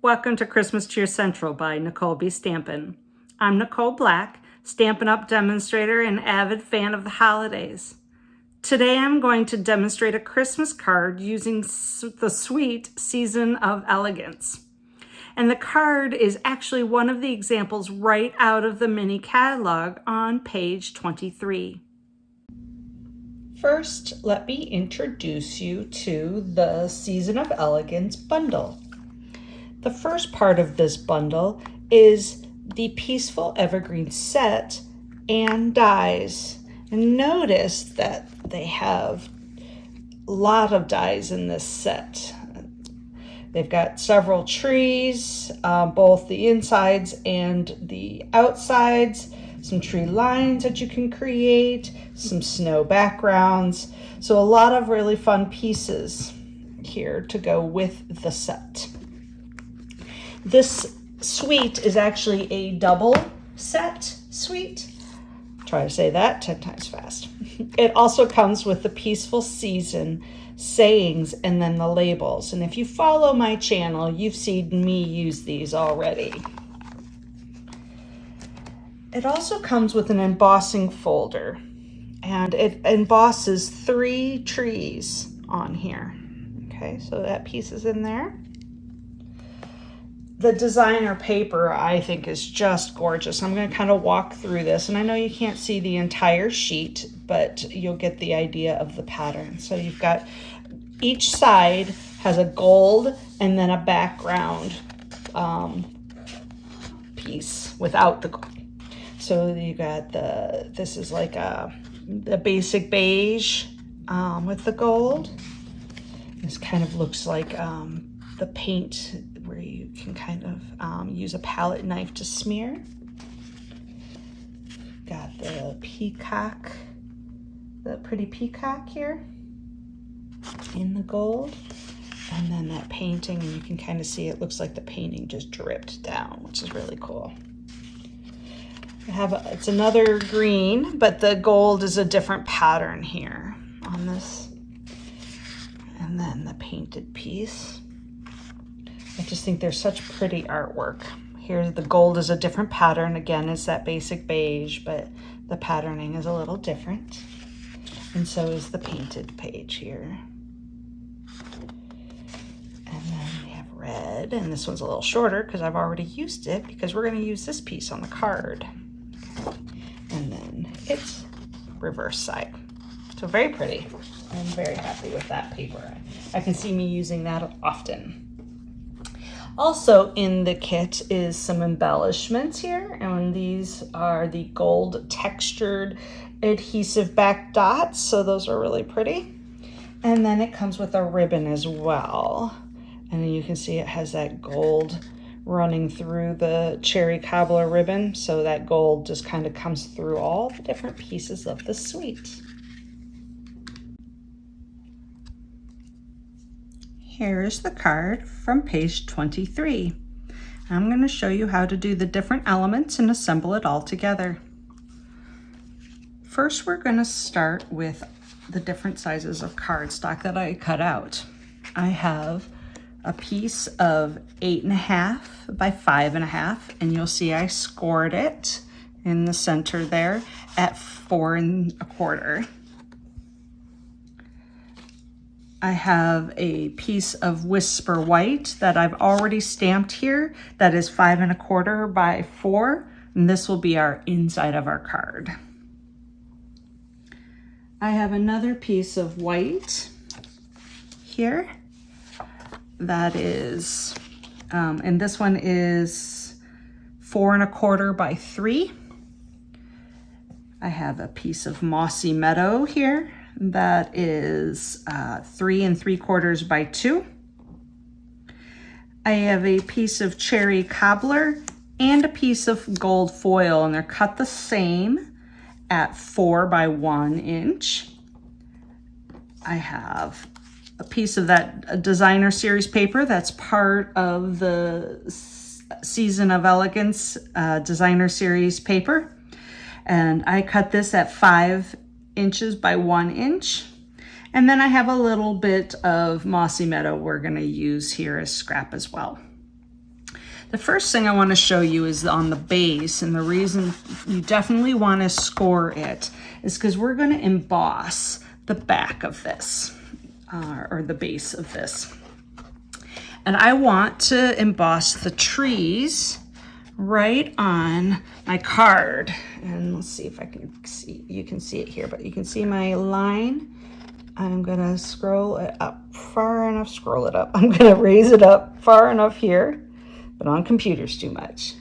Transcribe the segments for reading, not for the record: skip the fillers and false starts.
Welcome to Christmas Cheer Central by Nicole B. Stampin'. I'm Nicole Black, Stampin' Up! Demonstrator and avid fan of the holidays. Today I'm going to demonstrate a Christmas card using the suite Season of Elegance. And the card is actually one of the examples right out of the mini catalog on page 23. First, let me introduce you to the Season of Elegance bundle. The first part of this bundle is the Peaceful Evergreen set and dies. And notice that they have a lot of dies in this set. They've got several trees, both the insides and the outsides, some tree lines that you can create, some snow backgrounds. So a lot of really fun pieces here to go with the set. This suite is actually a double set suite. Try to say that 10 times fast. It also comes with the Peaceful Season sayings and then the labels. And if you follow my channel, you've seen me use these already. It also comes with an embossing folder, and it embosses 3 trees on here. Okay, so that piece is in there. The designer paper, I think, is just gorgeous. I'm going to kind of walk through this, and I know you can't see the entire sheet, but you'll get the idea of the pattern. So you've got each side has a gold and then a background piece without the gold. So you got this is like the basic beige with the gold. This kind of looks like the paint where you can kind of use a palette knife to smear. Got the peacock, the pretty peacock here in the gold. And then that painting, and you can kind of see it looks like the painting just dripped down, which is really cool. It's another green, but the gold is a different pattern here on this. And then the painted piece. I just think they're such pretty artwork. Here the gold is a different pattern. Again, it's that basic beige, but the patterning is a little different. And so is the painted page here. And then we have red, and this one's a little shorter because I've already used it because we're going to use this piece on the card. And then it's reverse side. So very pretty. I'm very happy with that paper. I can see me using that often. Also in the kit is some embellishments here, and these are the gold textured adhesive back dots, so those are really pretty. And then it comes with a ribbon as well, and you can see it has that gold running through the cherry cobbler ribbon, so that gold just kind of comes through all the different pieces of the suite. Here is the card from page 23. I'm going to show you how to do the different elements and assemble it all together. First, we're going to start with the different sizes of cardstock that I cut out. I have a piece of 8.5 by 5.5, and you'll see I scored it in the center there at 4 1/4. I have a piece of Whisper White that I've already stamped here that is 5 1/4 by 4, and this will be our inside of our card. I have another piece of white here that is, and this one is 4 1/4 by 3. I have a piece of Mossy Meadow here that is 3 3/4 by 2. I have a piece of Cherry Cobbler and a piece of gold foil, and they're cut the same at 4 by 1 inch. I have a piece of that designer series paper that's part of the Season of Elegance designer series paper, and I cut this at 5 inches by 1 inch. And then I have a little bit of Mossy Meadow we're going to use here as scrap as well. The first thing I want to show you is on the base, and the reason you definitely want to score it is because we're going to emboss the back of this, or the base of this. And I want to emboss the trees right on my card. And let's see if I can see, you can see it here, but you can see my line. I'm gonna scroll it up far enough, scroll it up. I'm gonna raise it up far enough here, but on computers too much,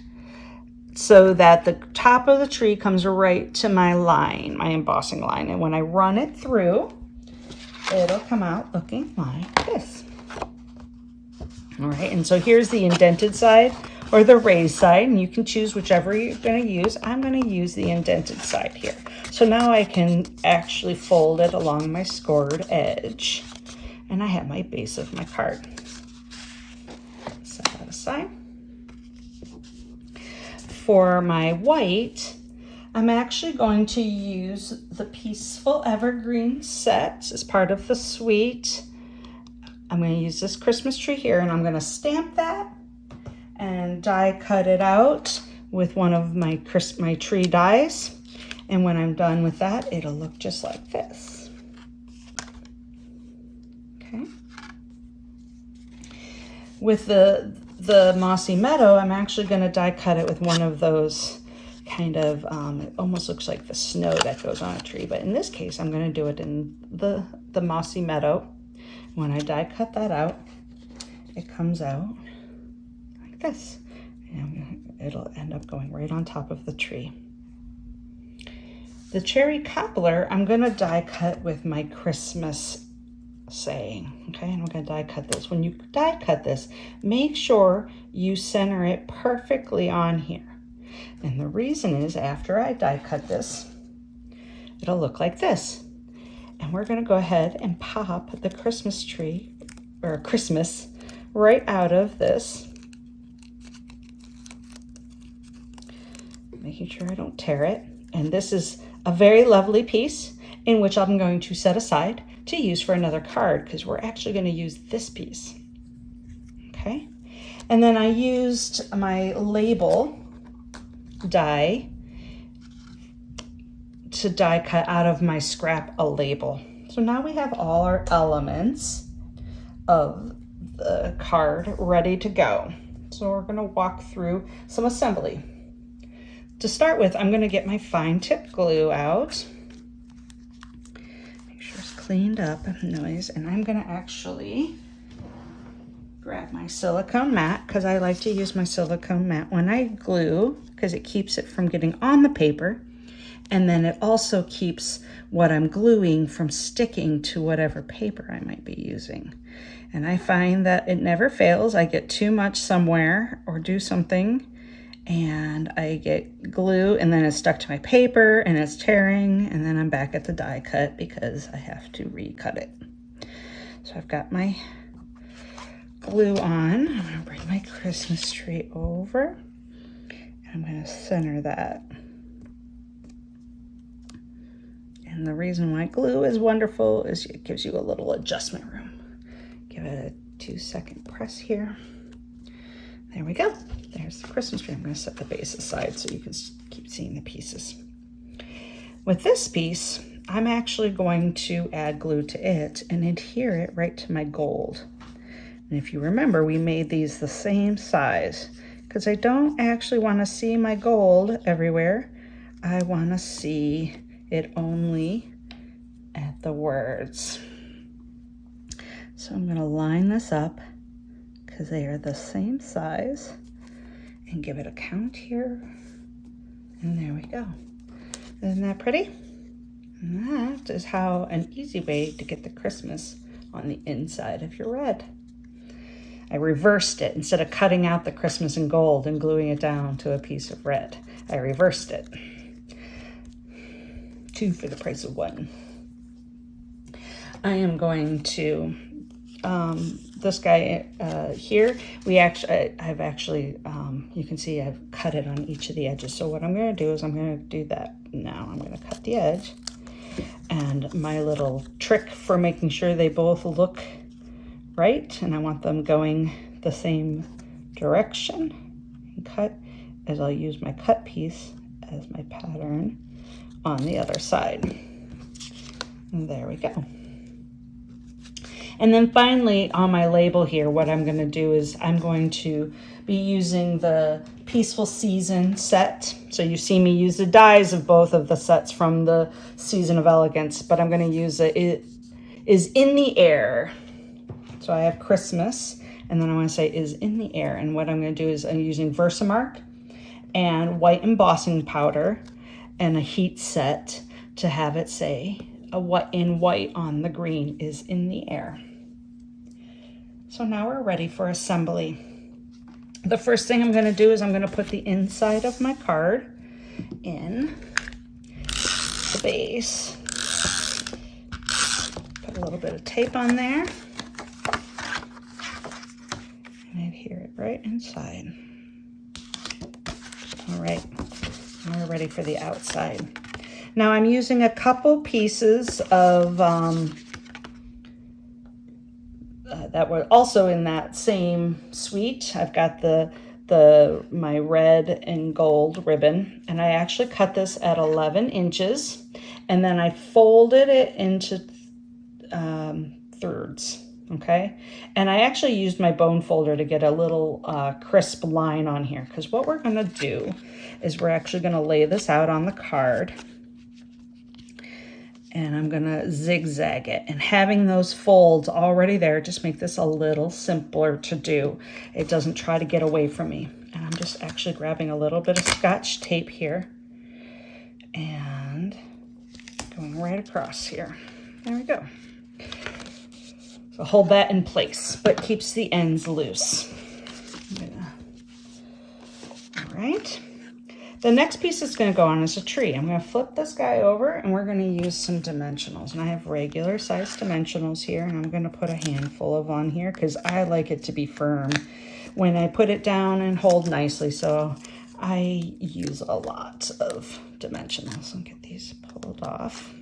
so that the top of the tree comes right to my line, my embossing line. And when I run it through, it'll come out looking like this. All right, and so here's the indented side or the raised side, and you can choose whichever you're gonna use. I'm gonna use the indented side here. So now I can actually fold it along my scored edge, and I have my base of my card. Set that aside. For my white, I'm actually going to use the Peaceful Evergreen set as part of the suite. I'm going to use this Christmas tree here, and I'm going to stamp that and die cut it out with one of my tree dies. And when I'm done with that, it'll look just like this. Okay. With the Mossy Meadow, I'm actually going to die cut it with one of those kind of, it almost looks like the snow that goes on a tree. But in this case, I'm going to do it in the Mossy Meadow. When I die cut that out, it comes out like this. And it'll end up going right on top of the tree. The cherry cobbler, I'm gonna die cut with my Christmas saying, okay? And I'm gonna die cut this. When you die cut this, make sure you center it perfectly on here. And the reason is, after I die cut this, it'll look like this. And we're gonna go ahead and pop the Christmas tree, or Christmas, right out of this. Making sure I don't tear it. And this is a very lovely piece in which I'm going to set aside to use for another card, because we're actually going to use this piece. Okay. And then I used my label die to die cut out of my scrap a label. So now we have all our elements of the card ready to go. So we're going to walk through some assembly. To start with, I'm going to get my fine tip glue out. Make sure it's cleaned up of noise. And I'm going to actually grab my silicone mat, because I like to use my silicone mat when I glue, because it keeps it from getting on the paper. And then it also keeps what I'm gluing from sticking to whatever paper I might be using. And I find that it never fails. I get too much somewhere or do something, and I get glue, and then it's stuck to my paper and it's tearing, and then I'm back at the die cut because I have to recut it. So I've got my glue on. I'm gonna bring my Christmas tree over, and I'm gonna center that. And the reason why glue is wonderful is it gives you a little adjustment room. Give it a 2-second press here. There we go. There's the Christmas tree. I'm going to set the base aside so you can keep seeing the pieces. With this piece, I'm actually going to add glue to it and adhere it right to my gold. And if you remember, we made these the same size, because I don't actually want to see my gold everywhere. I want to see it only at the words. So I'm going to line this up because they are the same size, and give it a count here. And there we go. Isn't that pretty? And that is how an easy way to get the Christmas on the inside of your red. I reversed it. Instead of cutting out the Christmas in gold and gluing it down to a piece of red, I reversed it. 2 for the price of 1. I am going to, this guy here, I've actually, you can see I've cut it on each of the edges. So what I'm going to do is I'm going to do that now. I'm going to cut the edge. And my little trick for making sure they both look right, and I want them going the same direction, and cut is I'll use my cut piece as my pattern on the other side. And there we go. And then finally on my label here, what I'm going to do is I'm going to be using the Peaceful Season set. So you see me use the dies of both of the sets from the Season of Elegance, but I'm going to use it is in the air. So I have Christmas, and then I want to say is in the air. And what I'm going to do is I'm using Versamark and white embossing powder and a heat set to have it say what in white on the green is in the air. So now we're ready for assembly. The first thing I'm going to do is I'm going to put the inside of my card in the base. Put a little bit of tape on there and adhere it right inside. All right, now we're ready for the outside. Now I'm using a couple pieces of that were also in that same suite. I've got my red and gold ribbon, and I actually cut this at 11 inches, and then I folded it into thirds, okay? And I actually used my bone folder to get a little crisp line on here, because what we're gonna do is we're actually gonna lay this out on the card, and I'm gonna zigzag it. And having those folds already there just make this a little simpler to do. It doesn't try to get away from me. And I'm just actually grabbing a little bit of Scotch tape here and going right across here. There we go. So hold that in place, but keeps the ends loose. All right. The next piece that's going to go on is a tree. I'm going to flip this guy over, and we're going to use some dimensionals. And I have regular size dimensionals here, and I'm going to put a handful of on here because I like it to be firm when I put it down and hold nicely. So I use a lot of dimensionals. I'll get these pulled off.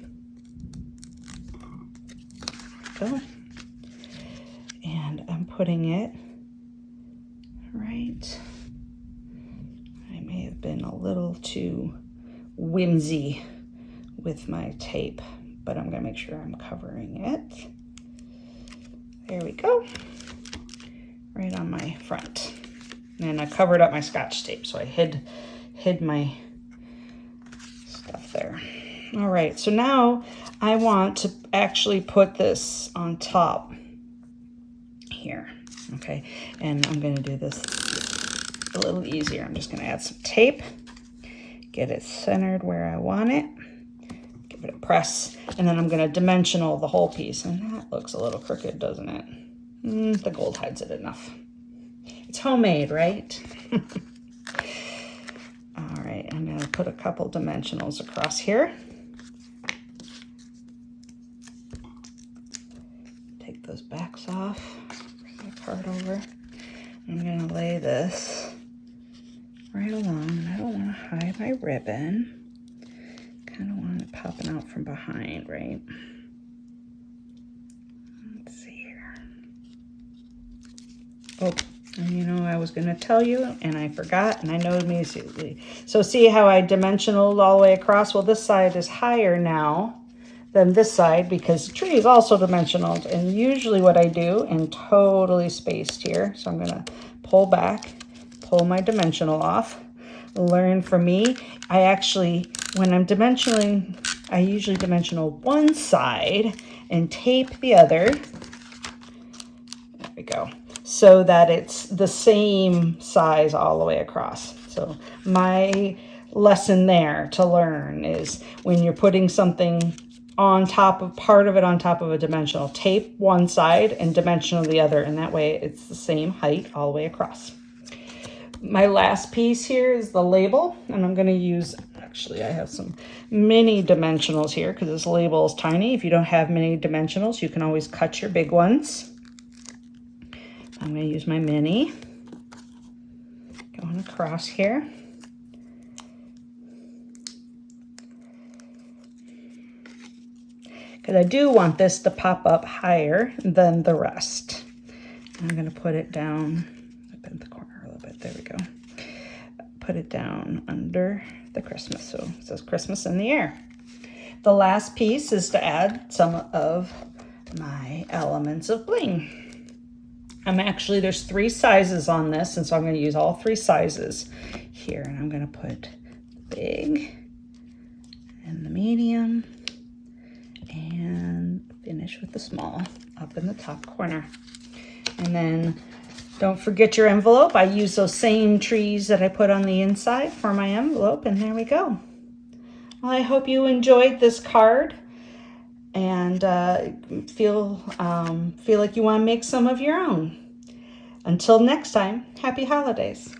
There we go. And I'm putting it right. I may have been a little too whimsy with my tape, but I'm gonna make sure I'm covering it. There we go, right on my front. And I covered up my Scotch tape, so I hid my stuff there. All right, so now I want to actually put this on top here, okay? And I'm gonna do this a little easier. I'm just going to add some tape, get it centered where I want it, give it a press, and then I'm going to dimensional the whole piece. And that looks a little crooked, doesn't it? The gold hides it enough. It's homemade, right? All right, I'm going to put a couple dimensionals across here. Take those backs off, bring the card over. I'm going to lay this right along, and I don't want to hide my ribbon. Kind of want it popping out from behind, right? Let's see here. Oh, and you know, I was going to tell you, and I forgot, and I know immediately. So see how I dimensionaled all the way across? Well, this side is higher now than this side because the tree is also dimensional. And usually what I do, and totally spaced here, so I'm going to pull back, pull my dimensional off. Learn from me. I actually, when I'm dimensioning, I usually dimensional one side and tape the other. There we go. So that it's the same size all the way across. So my lesson there to learn is when you're putting something on top of part of it on top of a dimensional, tape one side and dimensional the other, and that way it's the same height all the way across. My last piece here is the label, and I'm going to use, actually I have some mini dimensionals here because this label is tiny. If you don't have mini dimensionals, you can always cut your big ones. I'm going to use my mini, going across here. Because I do want this to pop up higher than the rest. I'm going to put it down, bend the corner a little bit, there we go. put it down under the Christmas. So it says Christmas in the air. The last piece is to add some of my elements of bling. There's 3 sizes on this, and so I'm going to use all 3 sizes here. And I'm going to put the big and the medium and finish with the small up in the top corner. And then don't forget your envelope. I use those same trees that I put on the inside for my envelope, and there we go. Well, I hope you enjoyed this card and feel like you want to make some of your own. Until next time, happy holidays.